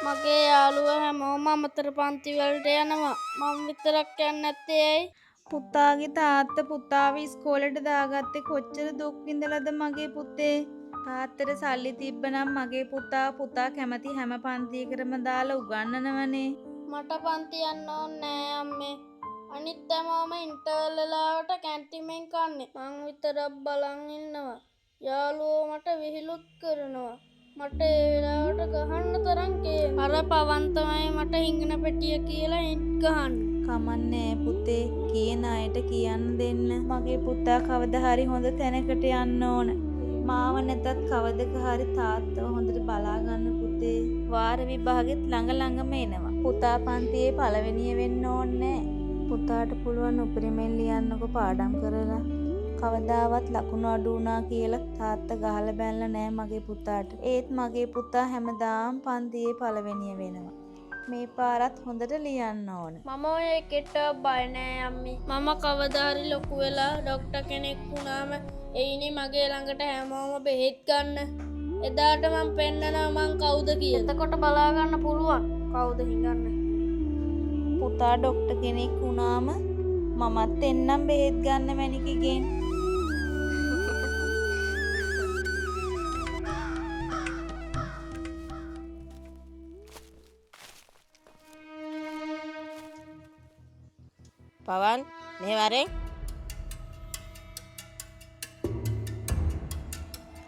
මගේ යාළුවා හැමෝම අමතර පන්ති වලට යනවා. මම විතරක් යන්නේ නැත්තේ ඇයි? පුතාගේ තාත්තා පුතාව ඉස්කෝලේට දාගත්තේ කොච්චර දුක් විඳලාද මගේ පුතේ. තාත්තට සල්ලි තිබ්බනම් මගේ පුතා කැමති හැම පන්තියකටම දාලා උගන්වනවනේ. මට පන්ති යන්න ඕනේ නෑ අම්මේ. අනිත් හැමෝම ඉන්ටර්වල් වෙලාවට කැන්ටිමෙන් කන්නේ. මං විතරක් බලන් ඉන්නවා. යාළුවෝ මට විහිළුත් කරනවා. මට ඒ වෙලාවට ගහන්න තරම් කේන්ති. අර පවන් තමයි මට හිඟන පෙට්ටිය කියලා හිට් ගහන්නේ. කමන්නේ පුතේ කියන අයට කියන්න දෙන්න. මගේ පුතා කවදා හරි හොඳ තැනකට යන්න ඕන. මාව නැතත් කවදක හරි තාත්තව හොඳට බලා ගන්න පුතේ. වාර විභාගෙත් ළඟම එනවා. පුතා පන්තියේ පළවෙනිය වෙන්න ඕනේ. පුතාට පුළුවන් උපරිමෙන් ලියන්නකෝ පාඩම් කරලා. කවදාවත් ලකුණු අඩු වුණා කියලා තාත්තා ගහලා බැලලා නෑ මගේ පුතාට. ඒත් මගේ පුතා හැමදාම පන්තියේ පළවෙනිය වෙනවා. මේ පාරත් හොඳට ලියන්න ඕන. මම ඔය එකට බය නෑ අම්මි. මම කවදා හරි ලොකු වෙලා ડોක්ටර් කෙනෙක් වුණාම එයිනේ මගේ ළඟට හැමෝම බෙහෙත් ගන්න. එදාට මම පෙන්නනවා මං කවුද කියලා. එතකොට බලා ගන්න පුළුවන් කවුද හිඟන්නේ. පුතා ડોක්ටර් කෙනෙක් වුණාම මමත් එන්නම් බෙහෙත් ගන්න මැනිකගෙන්. පවන් මේ වරෙන්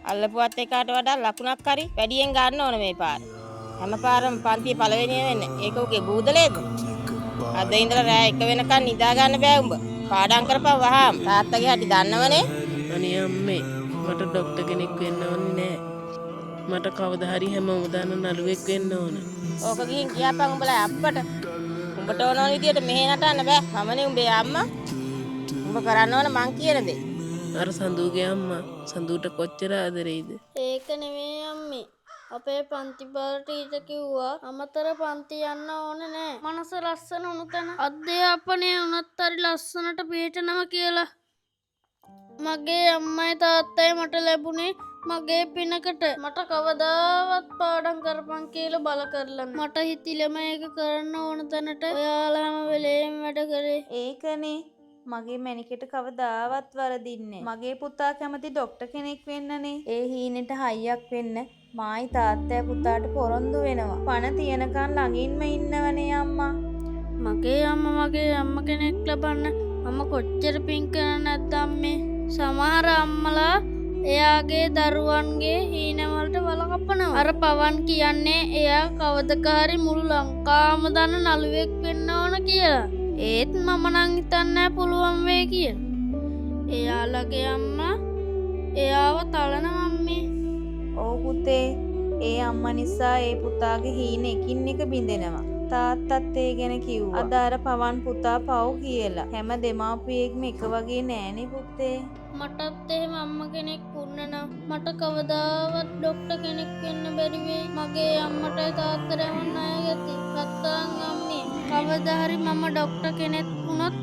අල්ලපුවත් එකට වඩා ලකුණක් හරි වැඩියෙන් ගන්න ඕන මේ පාර. හැම පාරම පන්තියේ පළවෙනිය වෙන්න. ඒක උගේ බූදලේද? අද ඉඳලා රෑ 1 වෙනකන් නිදා ගන්න බෑ උඹ. පාඩම් කරපන් වහාම. තාත්තගේ හැටි දන්නවනේ. අනේ අම්මේ මට ડોක්ටර් කෙනෙක් වෙන්න ඕනේ නෑ. මට කවදා හරි හැමෝම දන්න නළුවෙක් වෙන්න ඕන. ඕක ගිහින් කියපන් උඹලා අප්පට. උඹට ඕන විදියට මෙහෙ නටන්න බෑ. මමනේ උඹේ අම්මා. උඹ කරන්න ඕන මං කියන දේ. අර සඳුගේ අම්මා සඳුට කොච්චර ආදරෙයිද? ඒක නෙමෙයි අම්මේ. අපේ පන්ති බාර ටීචර් කිව්වා අමතර පන්ති යන්න ඕනේ නෑ. මනස ලස්සන උණු තැන අධ්‍යාපනය උනත් හරි ලස්සනට පිළිටනවා කියලා. මගේ අම්මයි තාත්තයි මට ලැබුණේ මගේ පිනකට. මට කවදාවත් පාඩම් කරපන් කියලා බල කරලා මට හිතිලම ඒක කරන්න ඕන තැනට ඔයාලා හැම වෙලේම වැඩ කරේ. ඒකනේ මගේ මැනිකට කවදාවත් වරදින්නේ. මගේ පුතා කැමති ડોක්ටර් කෙනෙක් වෙන්නනේ. ඒ හීනෙට හයියක් වෙන්න මායි තාත්තයි පුතාට පොරොන්දු වෙනවා. පණ තියනකන් ළඟින්ම ඉන්නවනේ අම්මා. මගේ අම්මා කෙනෙක් ලබන්න මම කොච්චර පින් කරන්නේ නැද්ද අම්මේ. සමහර අම්මලා එයාගේ දරුවන්ගේ හීනවලට වල කපනවා. අර පවන් කියන්නේ එයා කවදක හරි මුළු ලංකාවම දන්න නළුවෙක් වෙන්න ඕන කියලා. ඒත් මම නම් හිතන්නේ පුළුවන් වෙයි කියලා. එයාලගේ අම්මා එයාව තලනවා අම්මේ. ඔව් පුතේ ඒ අම්මා නිසා ඒ පුතාගේ හීන එකින් එක බිඳෙනවා. තාත්තත් ඒ ගැන කිව්වා. අද අර පවන් පුතා පව් කියලා. හැම දෙමාපියෙක්ම එක වගේ නෑනේ පුතේ. මටත් එහෙම අම්මා කෙනෙක් වුණ නම් මට කවදාවත් ડોක්ටර් කෙනෙක් වෙන්න බැරි වෙයි. මගේ අම්මටයි තාත්තට යන්න අය ගැති. රත්තරන් අම්මේ කවදා හරි මම ડોක්ටර් කෙනෙක් වුණොත්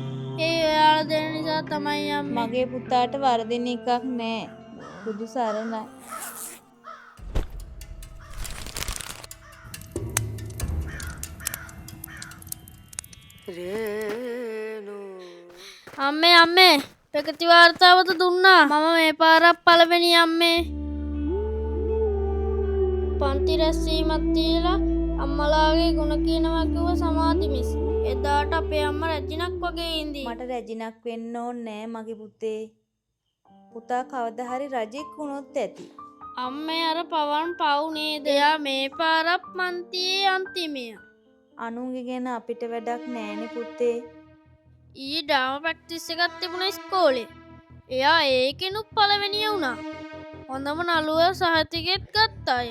ඒ ඔයාලා දෙන නිසා තමයි අම්මේ. මගේ පුතාට වරදින එකක් නෑ. බුදු සරණයි. අම්මේ ප්‍රගති වාර්තාවත දුන්නා. මම මේ පාරක් පළවෙනි අම්මේ. පන්ති රැස්වීමක් තියලා අම්මලාගේ ගුණ කියනවා කිව්ව සමාධි මිස්. එදාට අපේ අම්මා රැජිනක් වගේ ඉඳී. මට රැජිනක් වෙන්න ඕනේ නෑ මගේ පුතේ. පුතා කවදා හරි රජෙක් වුණොත් ඇති. අම්මේ අර පවන් පව් නේද? එයා මේ පාරක් පන්තියේ අන්තිමයා. අනුන්ගේ ගැන අපිට වැඩක් නෑනේ පුතේ. ඊයේ ඩ්‍රාමා ප්‍රැක්ටිස් එකක් තිබුණා ඉස්කෝලේ. එයා ඒකෙනුත් පළවෙනිය වුණා. හොඳම නළුවා සහතිකෙත් ගත්තා අය.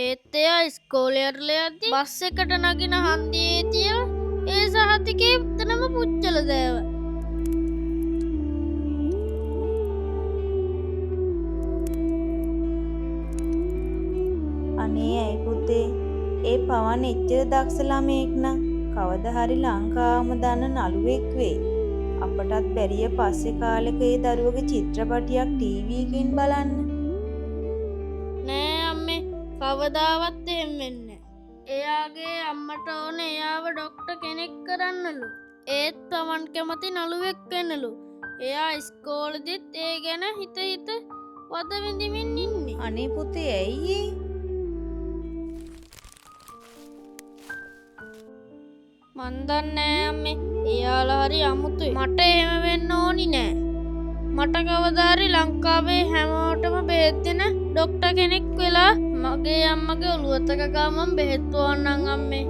ඒත් එයා ඉස්කෝලේට යද්දි බස් එකට නගින හන්දියේ තියලා ඒ සහතිකේ උත්තරම පුච්චල දෑවා. අනේ ඇයි පුතේ ඒ පවන් එච්චර දක්ෂ ළමෙක් නම් කවදා හරි ලංකාවම දන්න නළුවෙක් වෙයි. අපටත් බැරිය පස්සේ කාලෙක ඒ දරුවගේ චිත්‍රපටියක් ටීවී එකකින් බලන්න. නෑ අම්මේ කවදාවත් එහෙම වෙන්නේ නෑ. එයාගේ අම්මට ඕන එයාව ඩොක්ටර් කෙනෙක් කරන්නලු. ඒත් පවන් කැමති නළුවෙක් වෙන්නලු. එයා ඉස්කෝලෙදිත් ඒ ගැන හිත හිත වද විඳිමින් ඉන්නේ. අනේ පුතේ ඇයි මන් දන්නේ අම්මේ. එයාලා හරි අමුතුයි. මට එහෙම වෙන්න ඕනි නෑ. මට කවදාරි ලංකාවේ හැමෝටම බෙහෙත් දෙන ඩොක්ටර් කෙනෙක් වෙලා මගේ අම්මගේ ඔළුවතක ගාමම් බෙහෙත් වොන්නම් අම්මේ.